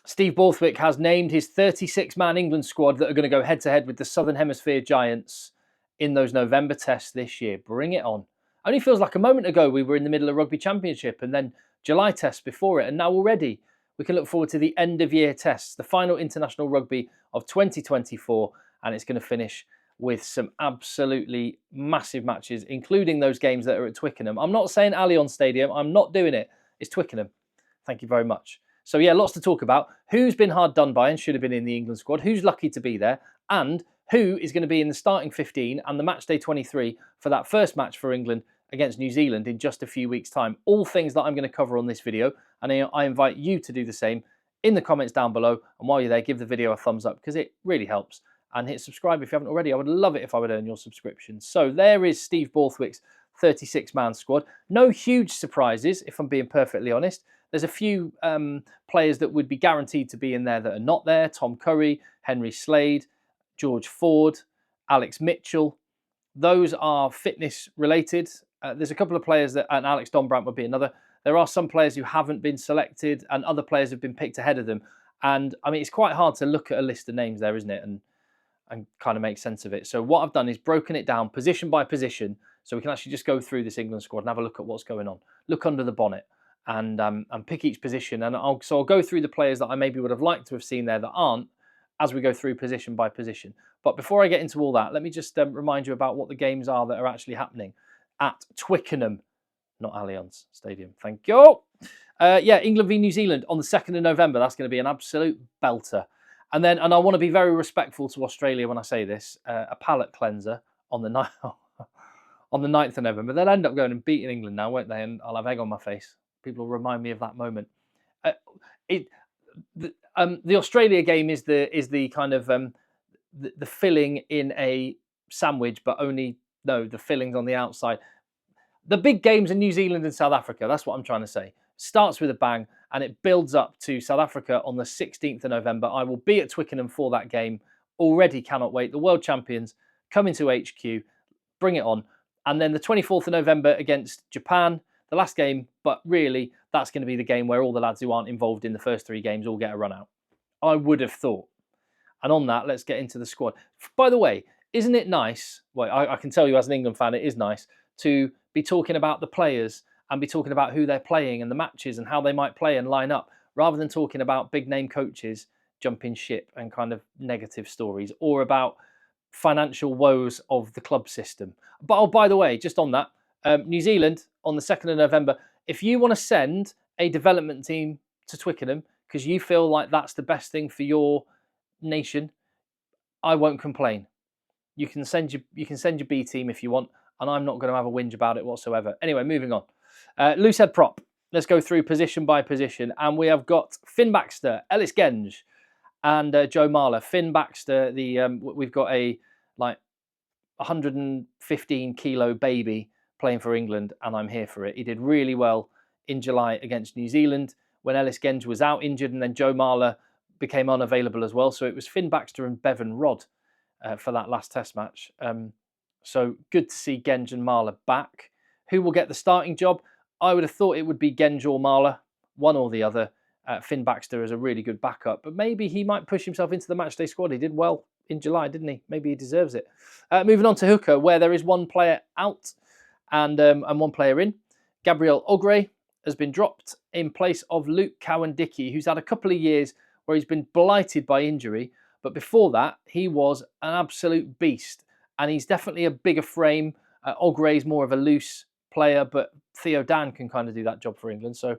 Steve Borthwick has named his 36-man England squad that are going to go head-to-head with the Southern Hemisphere giants in those November tests this year. Bring it on. Only feels like a moment ago we were in the middle of Rugby Championship and then July tests before it. And now already we can look forward to the end-of-year tests, the final international rugby of 2024. And it's going to finish with some absolutely massive matches, including those games that are at Twickenham. I'm not saying Allianz Stadium. I'm not doing it. It's Twickenham. Thank you very much. So yeah, lots to talk about. Who's been hard done by and should have been in the England squad? Who's lucky to be there? And who is going to be in the starting 15 and the matchday 23 for that first match for England against New Zealand in just a few weeks' time? All things that I'm going to cover on this video, and I invite you to do the same in the comments down below. And while you're there, give the video a thumbs up because it really helps. And hit subscribe if you haven't already. I would love it if I would earn your subscription. So there is Steve Borthwick's 36-man squad. No huge surprises, if I'm being perfectly honest. There's a few players that would be guaranteed to be in there that are not there. Tom Curry, Henry Slade, George Ford, Alex Mitchell. Those are fitness related. There's a couple of players that, and Alex Donbrandt would be another. There are some players who haven't been selected and other players have been picked ahead of them. And I mean, it's quite hard to look at a list of names there, isn't it? And kind of make sense of it. So what I've done is broken it down position by position so we can actually just go through this England squad and have a look at what's going on. Look under the bonnet and pick each position. And I'll go through the players that I maybe would have liked to have seen there that aren't as we go through position by position. But before I get into all that, let me just remind you about what the games are that are actually happening at Twickenham, not Allianz Stadium. Thank you. Yeah, England v New Zealand on the 2nd of November. That's going to be an absolute belter. And I want to be very respectful to Australia when I say this, a palate cleanser on the 9th of November. They'll end up going and beating England now, won't they? And I'll have egg on my face. People will remind me of that moment. The Australia game is the kind of the filling in a sandwich, but only the filling's on the outside. The big games in New Zealand and South Africa. That's what I'm trying to say. Starts with a bang and it builds up to South Africa on the 16th of November. I will be at Twickenham for that game. Already cannot wait. The world champions coming to HQ. Bring it on. And then the 24th of November against Japan, the last game. But really, that's going to be the game where all the lads who aren't involved in the first 3 games all get a run out. I would have thought. And on that, let's get into the squad. By the way, isn't it nice? Well, I can tell you as an England fan, it is nice to be talking about the players and be talking about who they're playing and the matches and how they might play and line up, rather than talking about big name coaches jumping ship and kind of negative stories or about financial woes of the club system. But oh, by the way, just on that, New Zealand on the 2nd of November, if you want to send a development team to Twickenham because you feel like that's the best thing for your nation, I won't complain. You can send your B team if you want, and I'm not going to have a whinge about it whatsoever. Anyway, moving on. Loose head prop. Let's go through position by position. And we have got Finn Baxter, Ellis Genge, and Joe Marler. Finn Baxter, we've got a 115 kilo baby playing for England, and I'm here for it. He did really well in July against New Zealand when Ellis Genge was out injured, and then Joe Marler became unavailable as well. So it was Finn Baxter and Bevan Rodd for that last test match. So good to see Genge and Marler back. Who will get the starting job? I would have thought it would be Genge or Marler, one or the other. Finn Baxter is a really good backup, but maybe he might push himself into the matchday squad. He did well in July, didn't he? Maybe he deserves it. Moving on to hooker, where there is one player out and one player in. Gabriel Ogre has been dropped in place of Luke Cowan-Dickie, who's had a couple of years where he's been blighted by injury. But before that, he was an absolute beast. And he's definitely a bigger frame. Ogre is more of a loose player, but Theo Dan can kind of do that job for England. So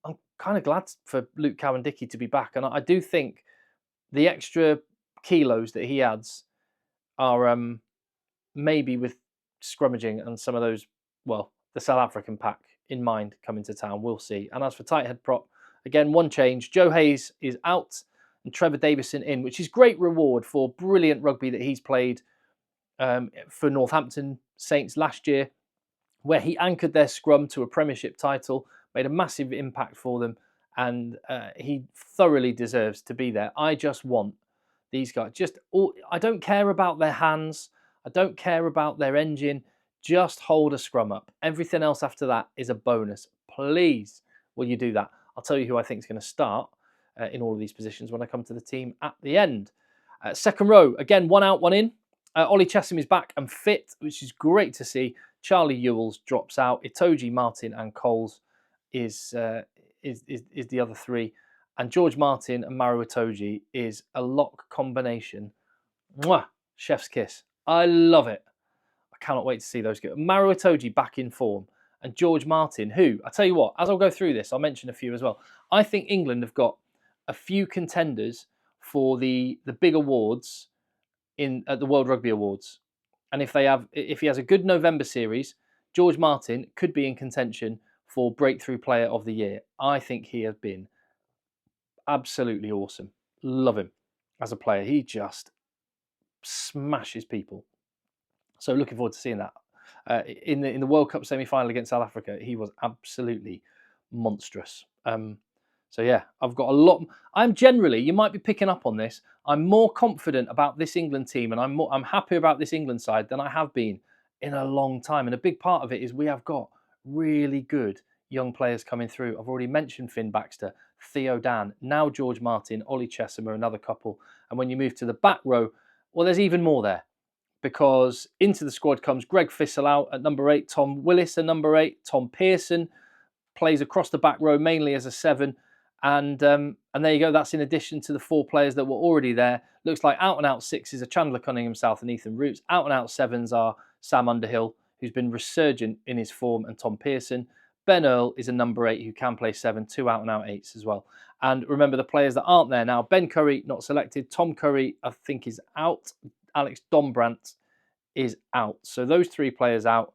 I'm kind of glad for Luke Cowan-Dickie to be back. And I do think the extra kilos that he adds are maybe with scrummaging and some of those, well, the South African pack in mind coming to town. We'll see. And as for tight head prop, again, one change. Joe Hayes is out and Trevor Davison in, which is great reward for brilliant rugby that he's played for Northampton Saints last year, where he anchored their scrum to a Premiership title, made a massive impact for them, and he thoroughly deserves to be there. I just want these guys. I don't care about their hands. I don't care about their engine. Just hold a scrum up. Everything else after that is a bonus. Please, will you do that? I'll tell you who I think is going to start. in all of these positions when I come to the team at the end. Second row, again, one out, one in. Ollie Chesham is back and fit, which is great to see. Charlie Ewells drops out. Itoje, Martin and Coles is the other three. And George Martin and Maro Itoje is a lock combination. Mwah! Chef's kiss. I love it. I cannot wait to see those go. Maro Itoje back in form. And George Martin, who, I tell you what, as I'll go through this, I'll mention a few as well. I think England have got a few contenders for the big awards at the World Rugby Awards. And if he has a good November series, George Martin could be in contention for Breakthrough Player of the Year. I think he has been absolutely awesome. Love him as a player. He just smashes people. So looking forward to seeing that. In the World Cup semi-final against South Africa, he was absolutely monstrous. So yeah, I've got a lot. I'm generally, you might be picking up on this, I'm more confident about this England team and I'm happy about this England side than I have been in a long time. And a big part of it is we have got really good young players coming through. I've already mentioned Finn Baxter, Theo Dan, now George Martin, Ollie Chesham are another couple. And when you move to the back row, well, there's even more there. Because into the squad comes Greg Fisselout at number 8, Tom Willis at number 8, Tom Pearson plays across the back row mainly as a 7. And there you go. That's in addition to the 4 players that were already there. Looks like out-and-out 6s are Chandler Cunningham South and Ethan Roots. Out-and-out 7s are Sam Underhill, who's been resurgent in his form, and Tom Pearson. Ben Earl is a number 8 who can play 7, 2 out-and-out 8s as well. And remember the players that aren't there now. Ben Curry, not selected. Tom Curry, I think, is out. Alex Dombrandt is out. So those 3 players out.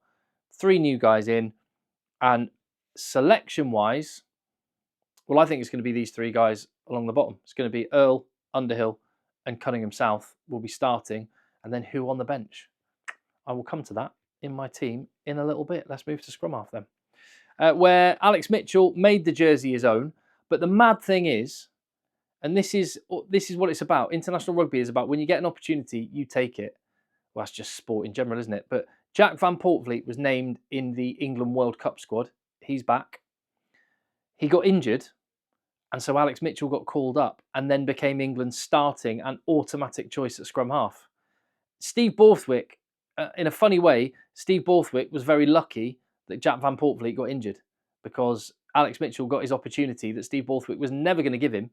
3 new guys in. And selection-wise, well, I think it's going to be these 3 guys along the bottom. It's going to be Earl, Underhill, and Cunningham South will be starting. And then who on the bench? I will come to that in my team in a little bit. Let's move to scrum half then. Where Alex Mitchell made the jersey his own. But the mad thing is, and this is what it's about. International rugby is about when you get an opportunity, you take it. Well, that's just sport in general, isn't it? But Jack Van Portvliet was named in the England World Cup squad. He's back. He got injured, and so Alex Mitchell got called up and then became England's starting and automatic choice at scrum half. Steve Borthwick, in a funny way, Steve Borthwick was very lucky that Jack Van Portvliet got injured because Alex Mitchell got his opportunity that Steve Borthwick was never going to give him,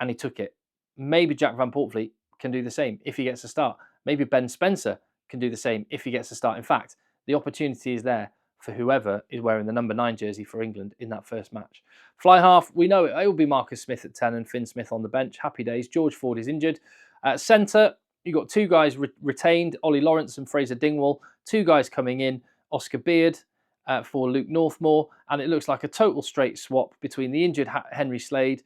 and he took it. Maybe Jack Van Portvliet can do the same if he gets a start. Maybe Ben Spencer can do the same if he gets a start. In fact, the opportunity is there for whoever is wearing the number 9 jersey for England in that first match. Fly half, we know it will be Marcus Smith at 10 and Finn Smith on the bench. Happy days. George Ford is injured. Centre, you've got 2 guys retained, Ollie Lawrence and Fraser Dingwall. 2 guys coming in, Oscar Beard for Luke Northmore. And it looks like a total straight swap between the injured Henry Slade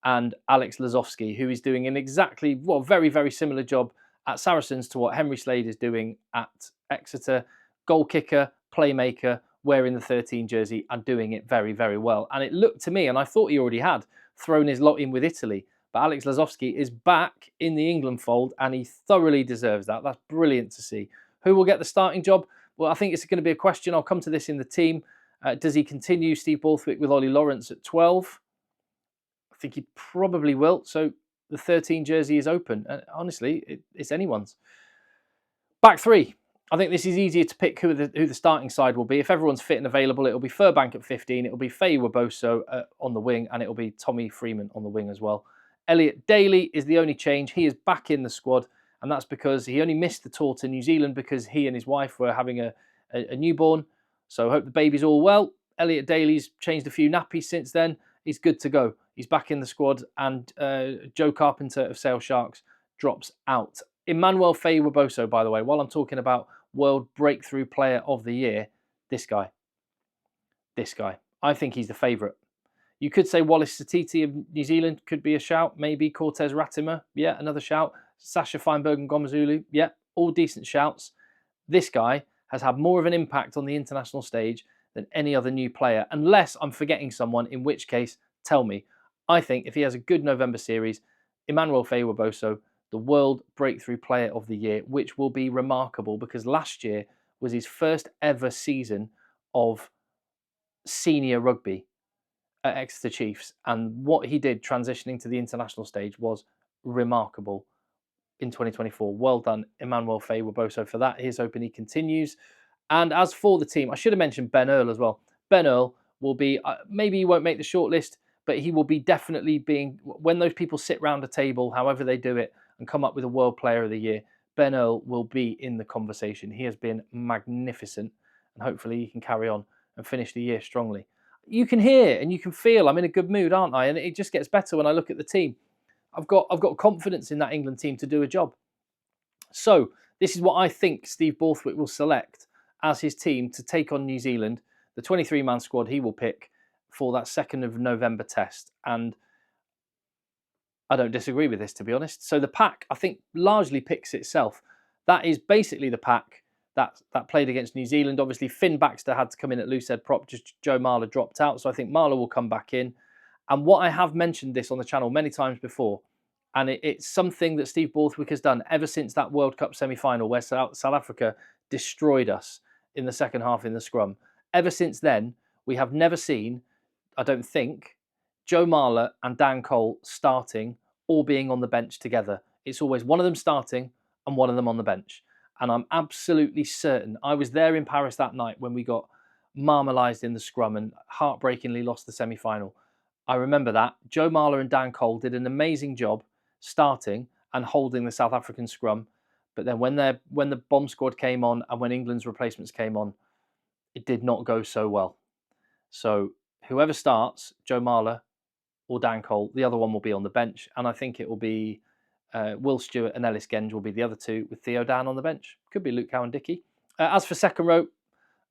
and Alex Lazowski, who is doing an exactly, very, very similar job at Saracens to what Henry Slade is doing at Exeter. Goal kicker, playmaker, wearing the 13 jersey and doing it very, very well. And it looked to me, and I thought he already had, thrown his lot in with Italy. But Alex Lazowski is back in the England fold and he thoroughly deserves that. That's brilliant to see. Who will get the starting job? Well, I think it's going to be a question. I'll come to this in the team. Does he continue Steve Borthwick with Ollie Lawrence at 12? I think he probably will. So the 13 jersey is open. Honestly, it's anyone's. Back 3. I think this is easier to pick who the starting side will be. If everyone's fit and available, it'll be Furbank at 15. It'll be Faye Waboso on the wing. And it'll be Tommy Freeman on the wing as well. Elliot Daly is the only change. He is back in the squad. And that's because he only missed the tour to New Zealand because he and his wife were having a newborn. So I hope the baby's all well. Elliot Daly's changed a few nappies since then. He's good to go. He's back in the squad. And Joe Carpenter of Sale Sharks drops out. Emmanuel Faye Waboso, by the way, while I'm talking about World Breakthrough Player of the Year, this guy. I think he's the favourite. You could say Wallace Satiti of New Zealand could be a shout. Maybe Cortez Ratimer. Yeah, another shout. Sasha Feinberg and Gomazulu. Yeah, all decent shouts. This guy has had more of an impact on the international stage than any other new player. Unless I'm forgetting someone, in which case, tell me. I think if he has a good November series, Emmanuel Faye Waboso, the World Breakthrough Player of the Year, which will be remarkable because last year was his first ever season of senior rugby. at Exeter Chiefs, and what he did transitioning to the international stage was remarkable in 2024. Well done, Emmanuel Faye-Waboso, for that. Here's hoping he continues. And as for the team, I should have mentioned Ben Earl as well. Ben Earl will be, maybe he won't make the shortlist, but he will be definitely being, when those people sit round a table, however they do it, and come up with a World Player of the Year, Ben Earl will be in the conversation. He has been magnificent, and hopefully he can carry on and finish the year strongly. You can hear and you can feel I'm in a good mood, aren't I? And it just gets better when I look at the team. I've got confidence in that England team to do a job. So this is what I think Steve Borthwick will select as his team to take on New Zealand, the 23-man squad he will pick for that 2nd of November test. And I don't disagree with this, to be honest. So the pack, I think, largely picks itself. That is basically the pack that played against New Zealand. Obviously, Finn Baxter had to come in at loose head prop. Just Joe Marler dropped out. So I think Marler will come back in. And what I have mentioned this on the channel many times before, and it's something that Steve Borthwick has done ever since that World Cup semi-final where South Africa destroyed us in the second half in the scrum. Ever since then, we have never seen, I don't think, Joe Marler and Dan Cole starting or being on the bench together. It's always one of them starting and one of them on the bench. And I'm absolutely certain, I was there in Paris that night when we got marmalised in the scrum and heartbreakingly lost the semi-final. I remember that. Joe Marler and Dan Cole did an amazing job starting and holding the South African scrum. But then when the bomb squad came on and when England's replacements came on, it did not go so well. So whoever starts, Joe Marler or Dan Cole, the other one will be on the bench. And I think it will be Will Stewart and Ellis Genge will be the other two, with Theo Dan on the bench. Could be Luke Cowan-Dickie. As for second row,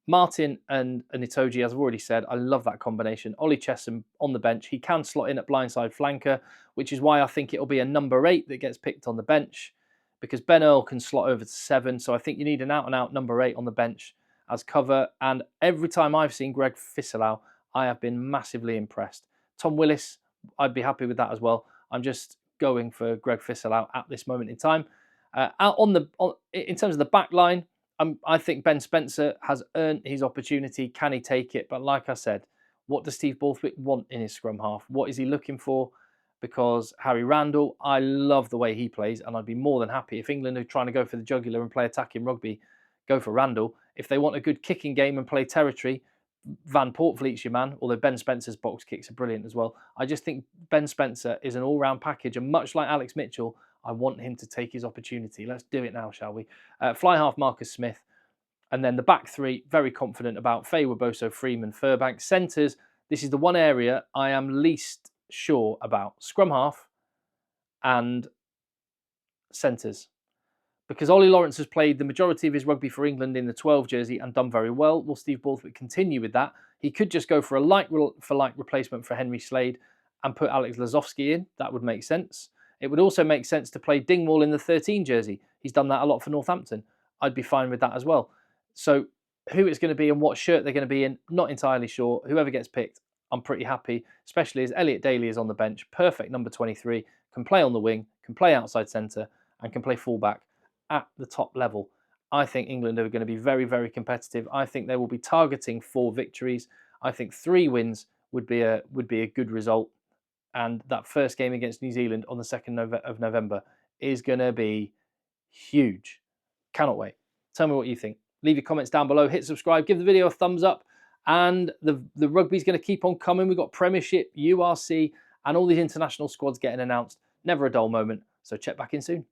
Martin and Itoje, as I've already said, I love that combination. Ollie Chessum on the bench. He can slot in at blindside flanker, which is why I think it'll be a number 8 that gets picked on the bench, because Ben Earl can slot over to 7. So I think you need an out-and-out number 8 on the bench as cover. And every time I've seen Greg Fisselau, I have been massively impressed. Tom Willis, I'd be happy with that as well. I'm just going for Greg Fisselau at this moment in time. In terms of the back line, I think Ben Spencer has earned his opportunity. Can he take it? But like I said, what does Steve Borthwick want in his scrum half? What is he looking for? Because Harry Randall, I love the way he plays, and I'd be more than happy if England are trying to go for the jugular and play attacking rugby, go for Randall. If they want a good kicking game and play territory, Van Portvliet's your man, although Ben Spencer's box kicks are brilliant as well. I just think Ben Spencer is an all-round package, and much like Alex Mitchell, I want him to take his opportunity. Let's do it now, shall we? Fly half Marcus Smith. And then the back three, very confident about Faye-Waboso, Freeman, Furbank. Centres, this is the one area I am least sure about. Scrum half and centres. Because Ollie Lawrence has played the majority of his rugby for England in the 12 jersey and done very well. Will Steve Borthwick continue with that? He could just go for a like-for-like replacement for Henry Slade and put Alex Lazowski in. That would make sense. It would also make sense to play Dingwall in the 13 jersey. He's done that a lot for Northampton. I'd be fine with that as well. So who it's going to be and what shirt they're going to be in, not entirely sure. Whoever gets picked, I'm pretty happy, especially as Elliot Daly is on the bench. Perfect number 23, can play on the wing, can play outside centre, and can play fullback at the top level. I think England are going to be very, very competitive. I think they will be targeting 4 victories. I think 3 wins would be a good result. And that first game against New Zealand on the 2nd of November is going to be huge. Cannot wait. Tell me what you think. Leave your comments down below. Hit subscribe. Give the video a thumbs up. And the rugby's going to keep on coming. We've got Premiership, URC, and all these international squads getting announced. Never a dull moment. So check back in soon.